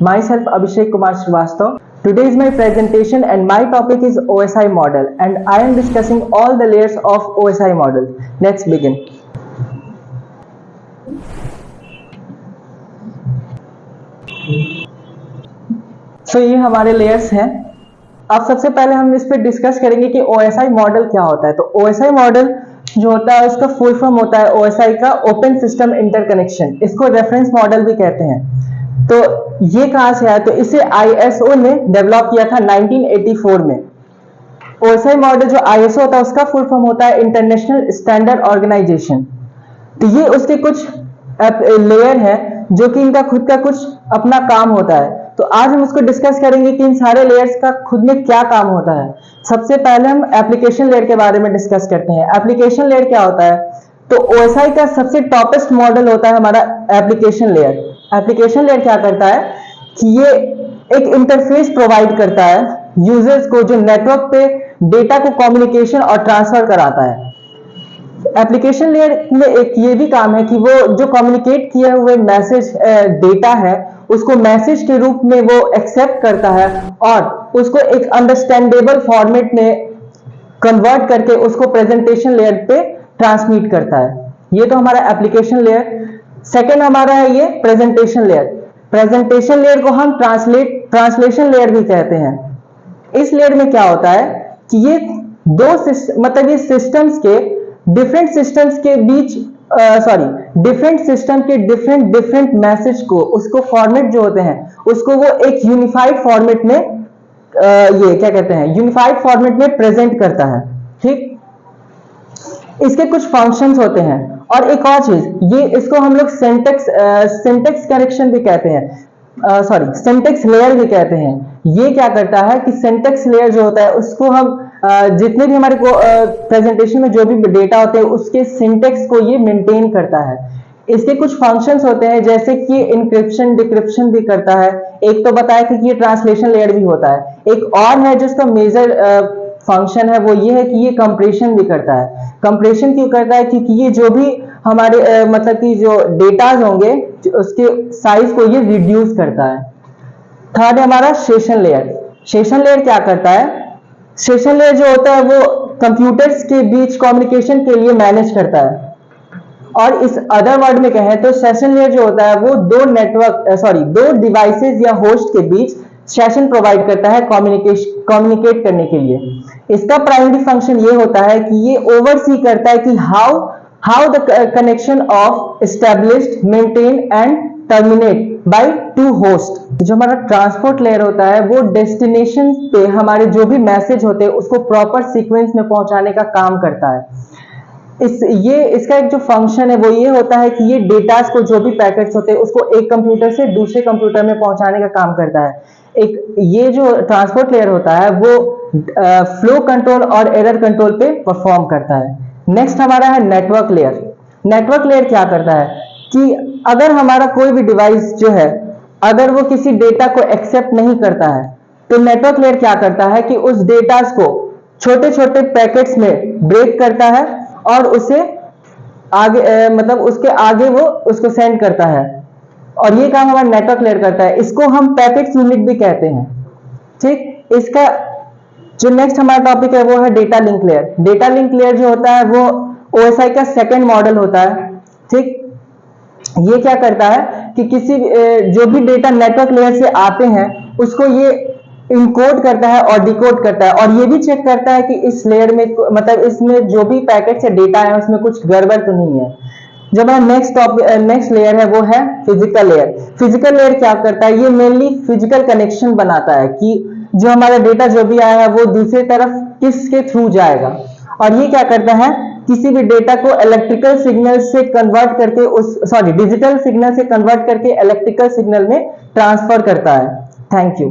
Myself Abhishek Kumar Srivastava. Today is my presentation and my topic is OSI model and I am discussing all the layers of OSI model. Let's begin. ये हमारे layers हैं। अब सबसे पहले हम इस पे डिस्कस करेंगे कि OSI मॉडल क्या होता है। तो OSI मॉडल जो होता है उसका फुल फॉर्म होता है OSI का ओपन सिस्टम इंटरकनेक्शन। इसको रेफरेंस मॉडल भी कहते हैं। तो ये कहां से आया? तो इसे ISO ने डेवलप किया था 1984 में। OSI मॉडल जो ISO होता है उसका फुल फॉर्म होता है इंटरनेशनल स्टैंडर्ड ऑर्गेनाइजेशन। तो ये उसके कुछ लेयर है जो कि इनका खुद का कुछ अपना काम होता है। तो आज हम उसको डिस्कस करेंगे कि इन सारे लेयर्स का खुद में क्या काम होता है। सबसे पहले हम एप्लीकेशन लेयर के बारे में डिस्कस करते हैं। एप्लीकेशन लेयर क्या होता है? तो OSI का सबसे टॉपेस्ट मॉडल होता है हमारा एप्लीकेशन लेयर। एप्लीकेशन लेयर क्या करता है कि ये एक इंटरफेस प्रोवाइड करता है यूजर्स को, जो नेटवर्क पे डेटा को कम्युनिकेशन और ट्रांसफर कराता है। एप्लीकेशन लेयर में एक ये भी काम है कि वो जो कम्युनिकेट किए हुए मैसेज डेटा है उसको मैसेज के रूप में वो एक्सेप्ट करता है और उसको एक अंडरस्टैंडेबल फॉर्मेट में कन्वर्ट करके उसको प्रेजेंटेशन लेयर पे ट्रांसमिट करता है। ये तो हमारा एप्लीकेशन लेयर। सेकंड हमारा है ये प्रेजेंटेशन लेयर। प्रेजेंटेशन लेयर को हम ट्रांसलेशन लेयर भी कहते हैं। इस लेयर में क्या होता है कि ये मतलब ये सिस्टम्स के डिफरेंट सिस्टम्स के बीच डिफरेंट सिस्टम के डिफरेंट मैसेज को, उसको फॉर्मेट जो होते हैं उसको वो एक यूनिफाइड फॉर्मेट में ये क्या कहते हैं, यूनिफाइड फॉर्मेट में प्रेजेंट करता है। ठीक, इसके कुछ फंक्शंस होते हैं। और एक और चीज, ये इसको हम लोग सिंटेक्स करेक्शन भी कहते हैं, सिंटेक्स लेयर भी कहते हैं। ये क्या करता है कि सिंटेक्स लेयर जो होता है उसको हम जितने भी हमारे को प्रेजेंटेशन में जो भी डेटा होते हैं उसके सिंटेक्स को ये मेंटेन करता है। इसके कुछ फंक्शंस होते हैं जैसे कि इंक्रिप्शन डिक्रिप्शन भी करता है। एक तो बताया कि ये ट्रांसलेशन लेयर भी होता है। एक और है जिसका मेजर फंक्शन है वो ये है कि ये कंप्रेशन भी करता है। कंप्रेशन क्यों करता है? क्योंकि ये जो भी हमारे मतलब कि जो डेटाज होंगे उसके साइज को ये रिड्यूस करता है। थर्ड है हमारा सेशन लेयर। सेशन लेयर क्या करता है? सेशन लेयर जो होता है वो कंप्यूटर्स के बीच कम्युनिकेशन के लिए मैनेज करता है। और इस अदर वर्ड में कहें तो सेशन लेयर जो होता है वो दो डिवाइसेस या होस्ट के बीच सेशन प्रोवाइड करता है कम्युनिकेट करने के लिए। इसका प्राइमरी फंक्शन ये होता है कि ये ओवरसी करता है कि how the connection of established, maintain and terminate by two host. जो हमारा ट्रांसपोर्ट लेयर होता है वो डेस्टिनेशन पे हमारे जो भी मैसेज होते हैं उसको प्रॉपर सीक्वेंस में पहुंचाने का काम करता है। इसका एक जो फंक्शन है वो ये होता है कि ये डेटास को, जो भी पैकेट्स होते हैं उसको एक कंप्यूटर से दूसरे कंप्यूटर में पहुंचाने का काम करता है। ये जो ट्रांसपोर्ट लेयर होता है वो फ्लो कंट्रोल और एरर कंट्रोल पे परफॉर्म करता है। नेक्स्ट हमारा है नेटवर्क लेयर। नेटवर्क लेयर क्या करता है कि अगर हमारा कोई भी डिवाइस जो है अगर वो किसी डेटा को एक्सेप्ट नहीं करता है तो नेटवर्क लेयर क्या करता है कि उस डेटा को छोटे छोटे पैकेट्स में ब्रेक करता है और उसे आगे मतलब उसके आगे वो उसको सेंड करता है। और ये काम हमारा नेटवर्क लेयर करता है। इसको हम पैकेट यूनिट भी कहते हैं। ठीक, इसका जो नेक्स्ट हमारा टॉपिक है वो है data link layer. Data link layer जो होता है वो OSI का सेकंड मॉडल होता है। ठीक, ये क्या करता है कि किसी जो भी डेटा नेटवर्क लेयर से आते हैं उसको ये इनकोड करता है और डिकोड करता है और ये भी चेक करता है कि इस लेयर में मतलब इसमें जो भी पैकेट से डेटा है उसमें कुछ गड़बड़ तो नहीं है। जो हमारा नेक्स्ट लेयर है वो है फिजिकल लेयर। फिजिकल लेयर क्या करता है? ये मेनली फिजिकल कनेक्शन बनाता है कि जो हमारा डेटा जो भी आया है वो दूसरी तरफ किसके थ्रू जाएगा। और ये क्या करता है? किसी भी डेटा को इलेक्ट्रिकल सिग्नल से कन्वर्ट करके डिजिटल सिग्नल से कन्वर्ट करके इलेक्ट्रिकल सिग्नल में ट्रांसफर करता है। Thank you.